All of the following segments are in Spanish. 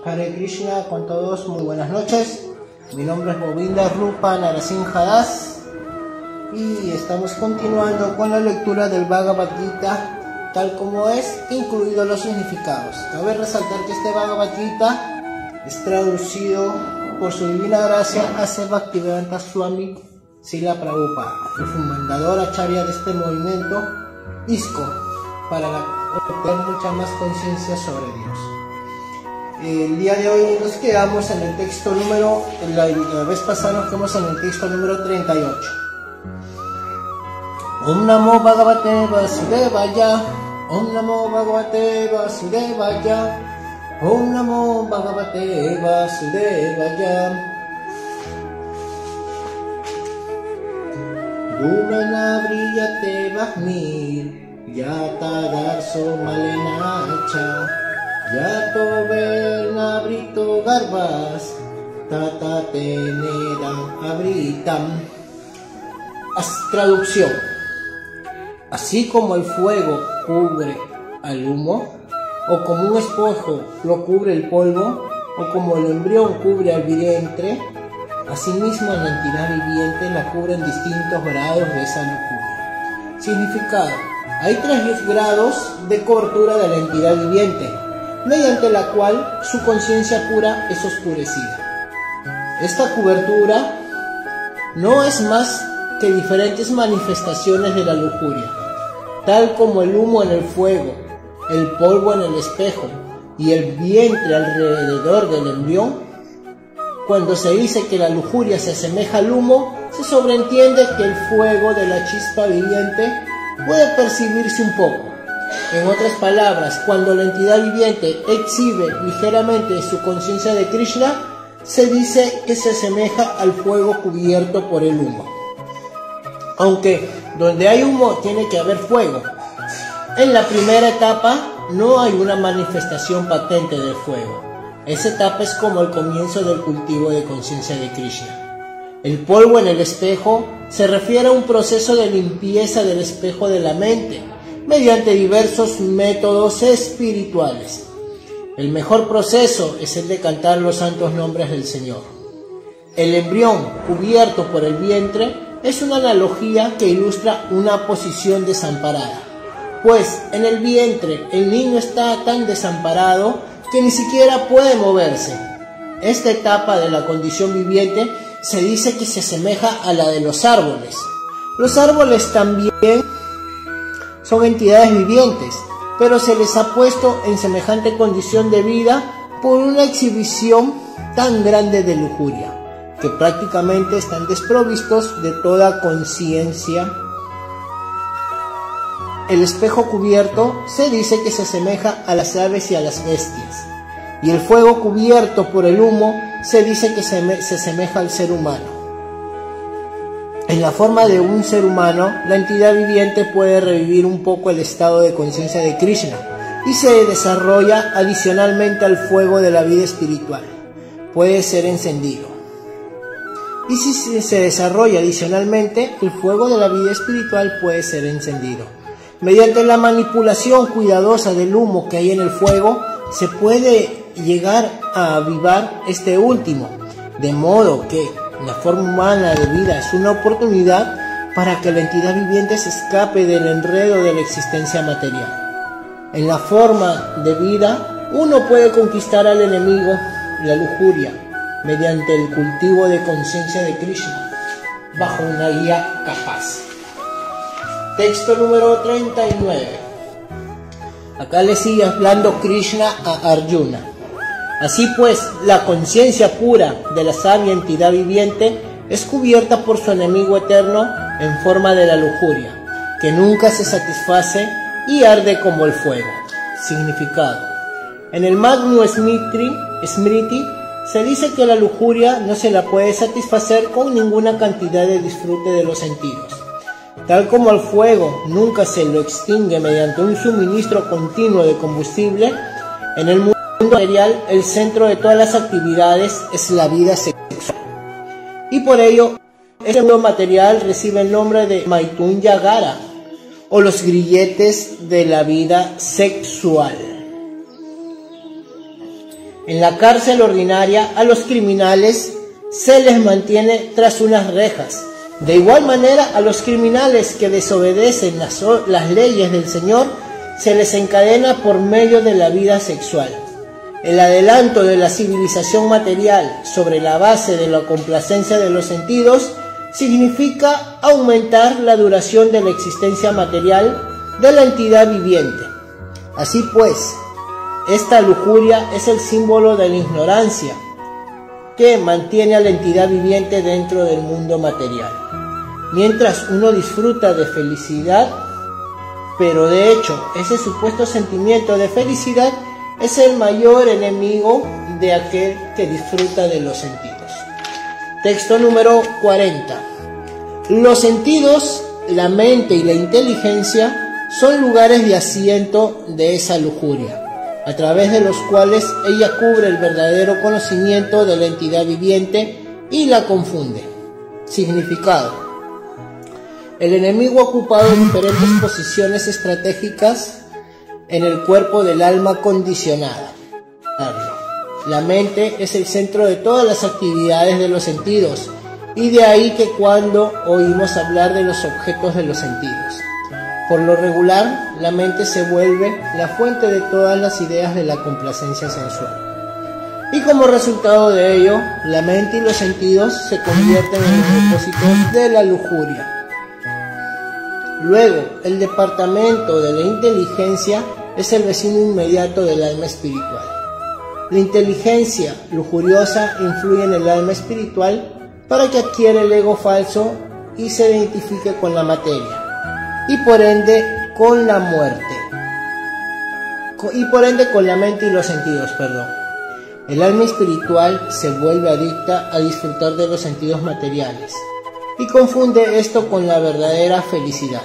Hare Krishna con todos, muy buenas noches. Mi nombre es Govinda Rupa Narasimha Das y estamos continuando con la lectura del Bhagavad Gita tal como es, incluidos los significados. Cabe resaltar que este Bhagavad Gita es traducido por su divina gracia a Bhaktivedanta Swami Srila Prabhupada, el fundador acharya de este movimiento ISKCON, para obtener mucha más conciencia sobre Dios. El día de hoy nos quedamos en el texto número, la vez pasada nos quedamos en el texto número 38. Om Namo Bhagavate Vasudevaya, Om Namo Bhagavate Vasudevaya, Om Namo Bhagavate Vasudevaya. Dhumena brillate vahmir, yata darso malenacha, yato verna brito garbas, tata tenedam abritam. Traducción. Así como el fuego cubre al humo, o como un espejo lo cubre el polvo, o como el embrión cubre al vientre, asimismo la entidad viviente la cubre en distintos grados de esa lujuria. Significado. Hay 3 grados de cobertura de la entidad viviente, mediante la cual su conciencia pura es oscurecida. Esta cobertura no es más que diferentes manifestaciones de la lujuria, tal como el humo en el fuego, el polvo en el espejo y el vientre alrededor del embrión. Cuando se dice que la lujuria se asemeja al humo, se sobreentiende que el fuego de la chispa viviente puede percibirse un poco. En otras palabras, cuando la entidad viviente exhibe ligeramente su conciencia de Krishna, se dice que se asemeja al fuego cubierto por el humo. Aunque donde hay humo tiene que haber fuego. En la primera etapa no hay una manifestación patente del fuego. Esa etapa es como el comienzo del cultivo de conciencia de Krishna. El polvo en el espejo se refiere a un proceso de limpieza del espejo de la mente mediante diversos métodos espirituales. El mejor proceso es el de cantar los santos nombres del Señor. El embrión cubierto por el vientre es una analogía que ilustra una posición desamparada, pues en el vientre el niño está tan desamparado que ni siquiera puede moverse. Esta etapa de la condición viviente se dice que se asemeja a la de los árboles. Los árboles también son entidades vivientes, pero se les ha puesto en semejante condición de vida por una exhibición tan grande de lujuria, que prácticamente están desprovistos de toda conciencia. El espejo cubierto se dice que se asemeja a las aves y a las bestias, y el fuego cubierto por el humo se dice que se asemeja al ser humano. En la forma de un ser humano, la entidad viviente puede revivir un poco el estado de conciencia de Krishna y se desarrolla adicionalmente al fuego de la vida espiritual. Puede ser encendido. Y si se desarrolla adicionalmente, el fuego de la vida espiritual puede ser encendido. Mediante la manipulación cuidadosa del humo que hay en el fuego, se puede llegar a avivar este último, de modo que la forma humana de vida es una oportunidad para que la entidad viviente se escape del enredo de la existencia material. En la forma de vida, uno puede conquistar al enemigo, la lujuria, mediante el cultivo de conciencia de Krishna, bajo una guía capaz. Texto número 39. Acá le sigue hablando Krishna a Arjuna. Así pues, la conciencia pura de la sabia entidad viviente es cubierta por su enemigo eterno en forma de la lujuria, que nunca se satisface y arde como el fuego. Significado. En el Magnu Smriti se dice que la lujuria no se la puede satisfacer con ninguna cantidad de disfrute de los sentidos. Tal como el fuego nunca se lo extingue mediante un suministro continuo de combustible, en el mundo material el centro de todas las actividades es la vida sexual. Y por ello este mundo material recibe el nombre de Maitun Yagara, o los grilletes de la vida sexual. En la cárcel ordinaria a los criminales se les mantiene tras unas rejas. De igual manera, a los criminales que desobedecen las leyes del Señor se les encadena por medio de la vida sexual. El adelanto de la civilización material sobre la base de la complacencia de los sentidos significa aumentar la duración de la existencia material de la entidad viviente. Así pues, esta lujuria es el símbolo de la ignorancia que mantiene a la entidad viviente dentro del mundo material. Mientras uno disfruta de felicidad, pero de hecho ese supuesto sentimiento de felicidad es el mayor enemigo de aquel que disfruta de los sentidos. Texto número 40. Los sentidos, la mente y la inteligencia son lugares de asiento de esa lujuria, a través de los cuales ella cubre el verdadero conocimiento de la entidad viviente y la confunde. Significado: el enemigo ha ocupado diferentes posiciones estratégicas en el cuerpo del alma condicionada. La mente es el centro de todas las actividades de los sentidos, y de ahí que cuando oímos hablar de los objetos de los sentidos, por lo regular, la mente se vuelve la fuente de todas las ideas de la complacencia sensual. Y como resultado de ello, la mente y los sentidos se convierten en los depósitos de la lujuria. Luego, el departamento de la inteligencia es el vecino inmediato del alma espiritual. La inteligencia lujuriosa influye en el alma espiritual para que adquiera el ego falso y se identifique con la materia, y por ende con la muerte, y por ende con la mente y los sentidos, El alma espiritual se vuelve adicta a disfrutar de los sentidos materiales y confunde esto con la verdadera felicidad.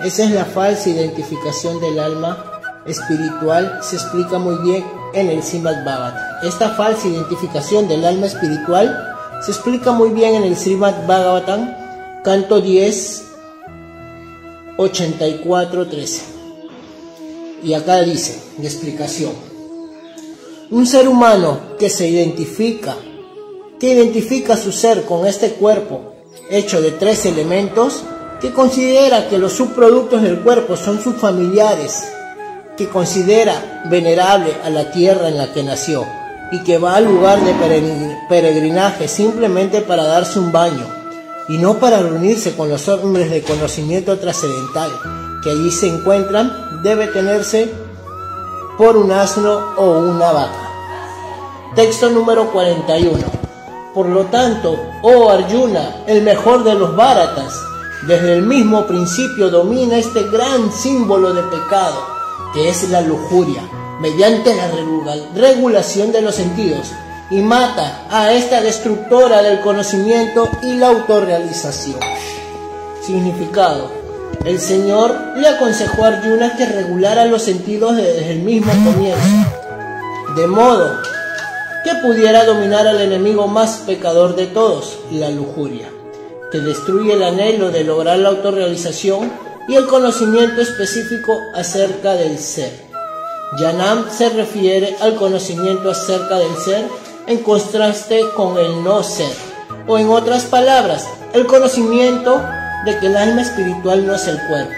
Esa es la falsa identificación del alma espiritual, se explica muy bien en el Srimad Bhagavatam. Esta falsa identificación del alma espiritual se explica muy bien en el Srimad Bhagavatam, canto 10, 84-13. Y acá dice, de explicación: un ser humano que identifica su ser con este cuerpo hecho de 3 elementos, que considera que los subproductos del cuerpo son sus familiares, que considera venerable a la tierra en la que nació y que va al lugar de peregrinaje simplemente para darse un baño y no para reunirse con los hombres de conocimiento trascendental que allí se encuentran, debe tenerse por un asno o una vaca. Texto número 41. Por lo tanto, oh Arjuna, el mejor de los Bharatas, desde el mismo principio domina este gran símbolo de pecado, que es la lujuria, mediante la regulación de los sentidos, y mata a esta destructora del conocimiento y la autorrealización. Significado: el Señor le aconsejó a Arjuna que regulara los sentidos desde el mismo comienzo, de modo que pudiera dominar al enemigo más pecador de todos, la lujuria, que destruye el anhelo de lograr la autorrealización y el conocimiento específico acerca del ser. Jnanam se refiere al conocimiento acerca del ser en contraste con el no ser, o en otras palabras, el conocimiento de que el alma espiritual no es el cuerpo,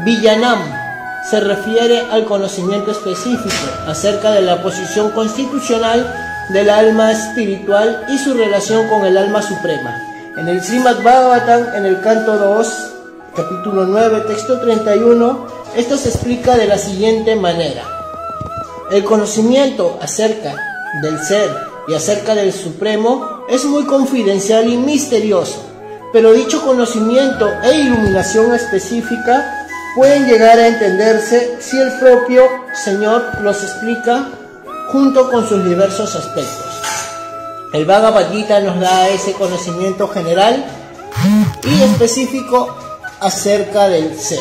Vijnanam se refiere al conocimiento específico acerca de la posición constitucional del alma espiritual y su relación con el alma suprema. En el Srimad Bhagavatam, en el canto 2, capítulo 9, texto 31, esto se explica de la siguiente manera: el conocimiento acerca del ser y acerca del Supremo es muy confidencial y misterioso, pero dicho conocimiento e iluminación específica pueden llegar a entenderse si el propio Señor los explica junto con sus diversos aspectos. El Bhagavad Gita nos da ese conocimiento general y específico acerca del ser.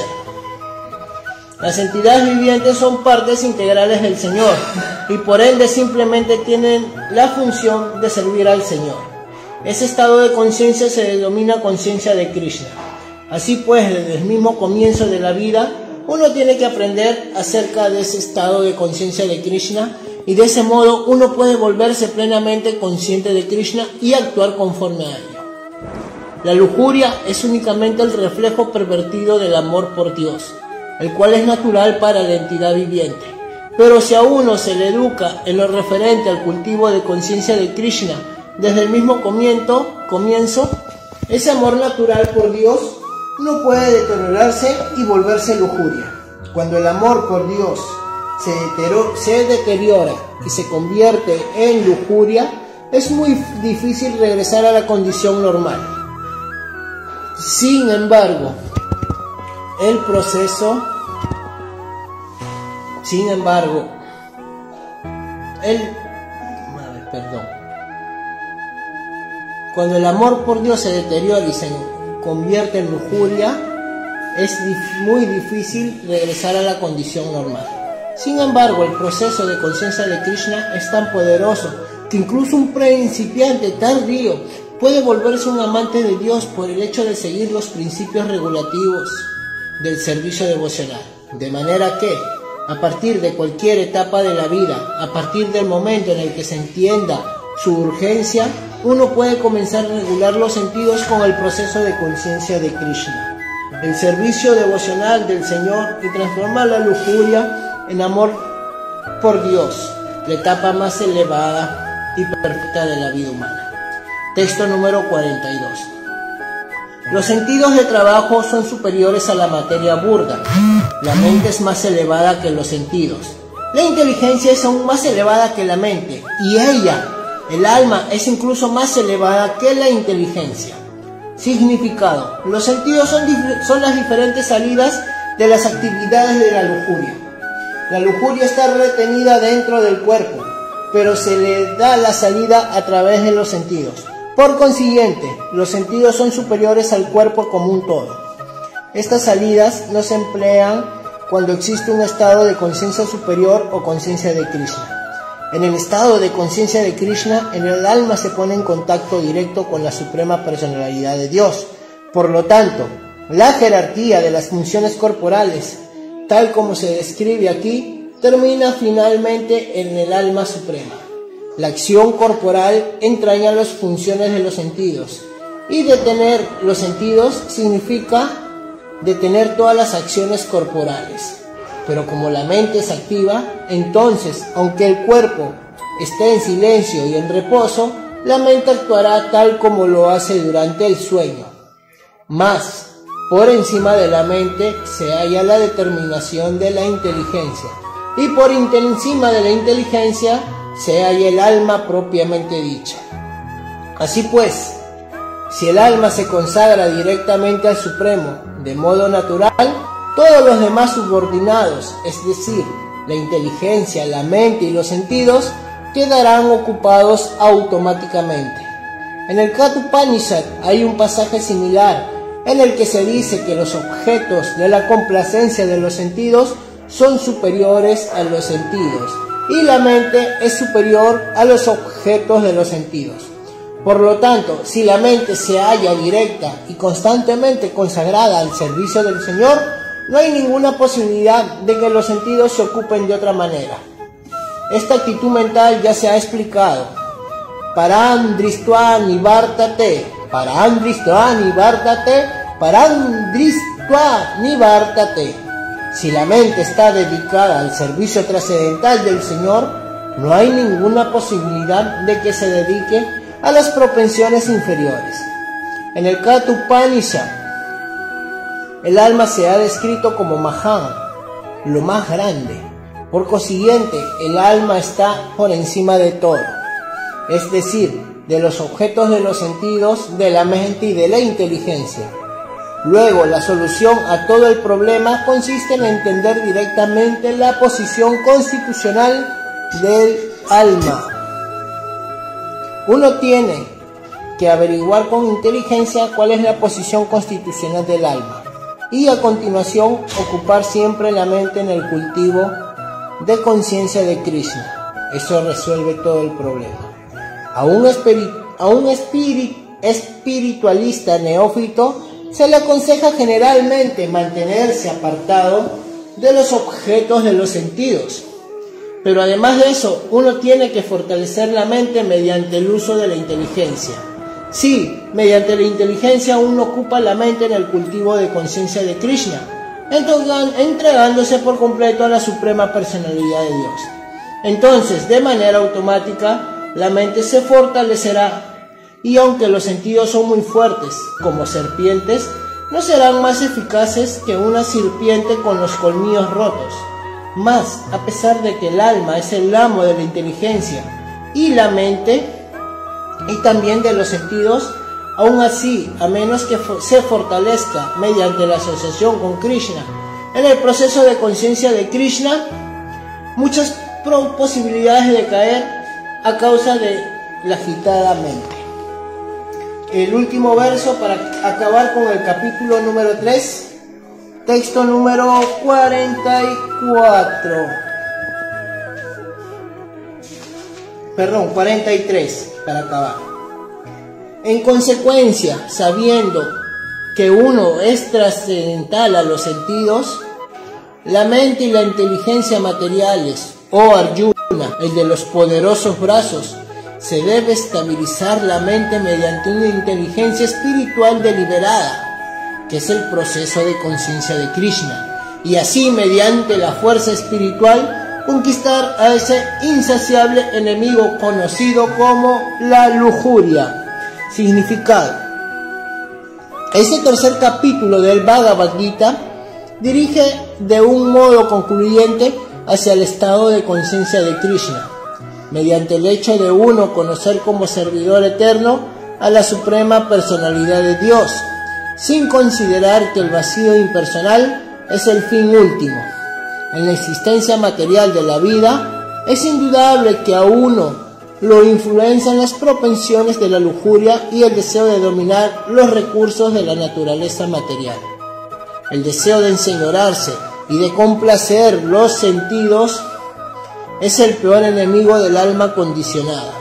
Las entidades vivientes son partes integrales del Señor y por ende simplemente tienen la función de servir al Señor. Ese estado de conciencia se denomina conciencia de Krishna. Así pues, desde el mismo comienzo de la vida, uno tiene que aprender acerca de ese estado de conciencia de Krishna, y de ese modo uno puede volverse plenamente consciente de Krishna y actuar conforme a ello. La lujuria es únicamente el reflejo pervertido del amor por Dios, el cual es natural para la entidad viviente. Pero si a uno se le educa en lo referente al cultivo de conciencia de Krishna desde el mismo comienzo, ese amor natural por Dios no puede deteriorarse y volverse lujuria. Cuando el amor por Dios se deteriora y se convierte en lujuria, es muy difícil regresar a la condición normal. Sin embargo, cuando el amor por Dios se deteriora y se convierte en lujuria, es muy difícil regresar a la condición normal. Sin embargo, el proceso de conciencia de Krishna es tan poderoso que incluso un principiante tardío puede volverse un amante de Dios por el hecho de seguir los principios regulativos del servicio devocional. De manera que, a partir de cualquier etapa de la vida, a partir del momento en el que se entienda su urgencia, uno puede comenzar a regular los sentidos con el proceso de conciencia de Krishna, el servicio devocional del Señor, y transformar la lujuria en amor por Dios, la etapa más elevada y perfecta de la vida humana. Texto número 42. Los sentidos de trabajo son superiores a la materia burda. La mente es más elevada que los sentidos. La inteligencia es aún más elevada que la mente, y ella, el alma, es incluso más elevada que la inteligencia. Significado: los sentidos son las diferentes salidas de las actividades de la lujuria. La lujuria está retenida dentro del cuerpo, pero se le da la salida a través de los sentidos. Por consiguiente, los sentidos son superiores al cuerpo como un todo. Estas salidas no se emplean cuando existe un estado de conciencia superior o conciencia de Krishna. En el estado de conciencia de Krishna, el alma se pone en contacto directo con la suprema personalidad de Dios. Por lo tanto, la jerarquía de las funciones corporales, tal como se describe aquí, termina finalmente en el alma suprema. La acción corporal entraña las funciones de los sentidos, y detener los sentidos significa detener todas las acciones corporales. Pero como la mente es activa, entonces, aunque el cuerpo esté en silencio y en reposo, la mente actuará tal como lo hace durante el sueño. Mas, por encima de la mente se halla la determinación de la inteligencia, y por encima de la inteligencia se halla el alma propiamente dicha. Así pues, si el alma se consagra directamente al Supremo de modo natural, todos los demás subordinados, es decir, la inteligencia, la mente y los sentidos, quedarán ocupados automáticamente. En el Katha-upanishad hay un pasaje similar en el que se dice que los objetos de la complacencia de los sentidos son superiores a los sentidos, y la mente es superior a los objetos de los sentidos. Por lo tanto, si la mente se halla directa y constantemente consagrada al servicio del Señor, no hay ninguna posibilidad de que los sentidos se ocupen de otra manera. Esta actitud mental ya se ha explicado. Param dristva nivartate, param dristva nivartate, param dristva nivartate. Si la mente está dedicada al servicio trascendental del Señor, no hay ninguna posibilidad de que se dedique a las propensiones inferiores. En el Katha-upanishad, el alma se ha descrito como Mahan, lo más grande. Por consiguiente, el alma está por encima de todo, es decir, de los objetos de los sentidos, de la mente y de la inteligencia. Luego, la solución a todo el problema consiste en entender directamente la posición constitucional del alma. Uno tiene que averiguar con inteligencia cuál es la posición constitucional del alma, y a continuación ocupar siempre la mente en el cultivo de conciencia de Krishna. Eso resuelve todo el problema. a un espiritualista neófito se le aconseja generalmente mantenerse apartado de los objetos de los sentidos. Pero además de eso, uno tiene que fortalecer la mente mediante el uso de la inteligencia. Sí, mediante la inteligencia uno ocupa la mente en el cultivo de conciencia de Krishna, entregándose por completo a la suprema personalidad de Dios. Entonces, de manera automática, la mente se fortalecerá, y aunque los sentidos son muy fuertes, como serpientes, no serán más eficaces que una serpiente con los colmillos rotos. Mas, a pesar de que el alma es el amo de la inteligencia y la mente, y también de los sentidos, aún así, a menos que se fortalezca mediante la asociación con Krishna, en el proceso de conciencia de Krishna, muchas posibilidades de caer a causa de la agitada mente. El último verso para acabar con el capítulo número 3, texto número 43, para acabar. En consecuencia, sabiendo que uno es trascendental a los sentidos, la mente y la inteligencia materiales, oh Arjuna, el de los poderosos brazos, se debe estabilizar la mente mediante una inteligencia espiritual deliberada, que es el proceso de conciencia de Krishna, y así mediante la fuerza espiritual conquistar a ese insaciable enemigo conocido como la lujuria. Significado: este tercer capítulo del Bhagavad Gita dirige de un modo concluyente hacia el estado de conciencia de Krishna, mediante el hecho de uno conocer como servidor eterno a la suprema personalidad de Dios, sin considerar que el vacío impersonal es el fin último. En la existencia material de la vida, es indudable que a uno lo influencian las propensiones de la lujuria y el deseo de dominar los recursos de la naturaleza material. El deseo de enseñorearse y de complacer los sentidos es el peor enemigo del alma condicionada,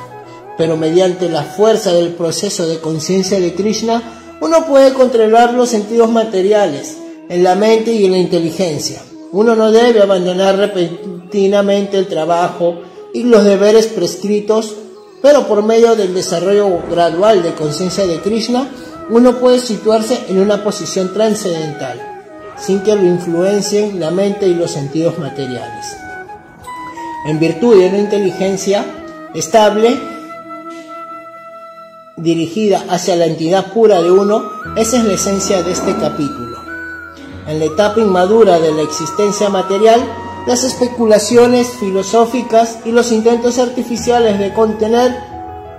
pero mediante la fuerza del proceso de conciencia de Krishna, uno puede controlar los sentidos materiales en la mente y en la inteligencia. Uno no debe abandonar repentinamente el trabajo y los deberes prescritos, pero por medio del desarrollo gradual de conciencia de Krishna, uno puede situarse en una posición trascendental, sin que lo influencien la mente y los sentidos materiales. En virtud de una inteligencia estable, dirigida hacia la entidad pura de uno, esa es la esencia de este capítulo. En la etapa inmadura de la existencia material, las especulaciones filosóficas y los intentos artificiales de contener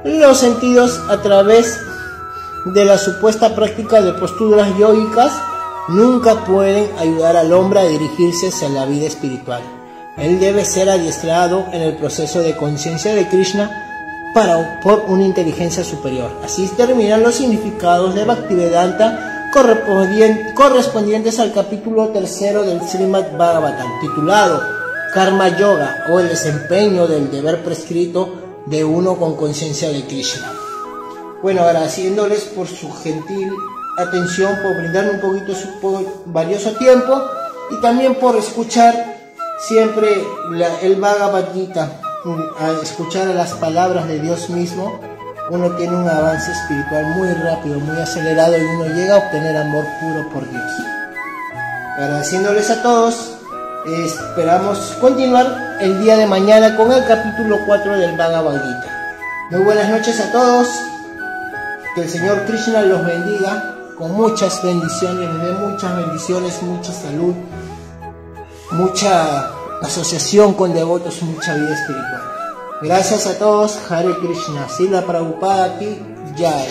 los sentidos a través de la supuesta práctica de posturas yógicas nunca pueden ayudar al hombre a dirigirse hacia la vida espiritual. Él debe ser adiestrado en el proceso de conciencia de Krishna por una inteligencia superior. Así terminan los significados de Bhaktivedanta correspondientes al capítulo 3 del Srimad Bhagavatam, titulado Karma Yoga, o el desempeño del deber prescrito de uno con conciencia de Krishna. Bueno, agradeciéndoles por su gentil atención, por brindarme un poquito su valioso tiempo y también por escuchar siempre el Bhagavad Gita. Al escuchar las palabras de Dios mismo, uno tiene un avance espiritual muy rápido, muy acelerado, y uno llega a obtener amor puro por Dios. Agradeciéndoles a todos, esperamos continuar el día de mañana con el capítulo 4 del Bhagavad Gita. Muy buenas noches a todos, que el Señor Krishna los bendiga con muchas bendiciones, les dé muchas bendiciones, mucha salud, mucha asociación con devotos, mucha vida espiritual. Gracias a todos. Hare Krishna. Srila Prabhupada Ki Jai.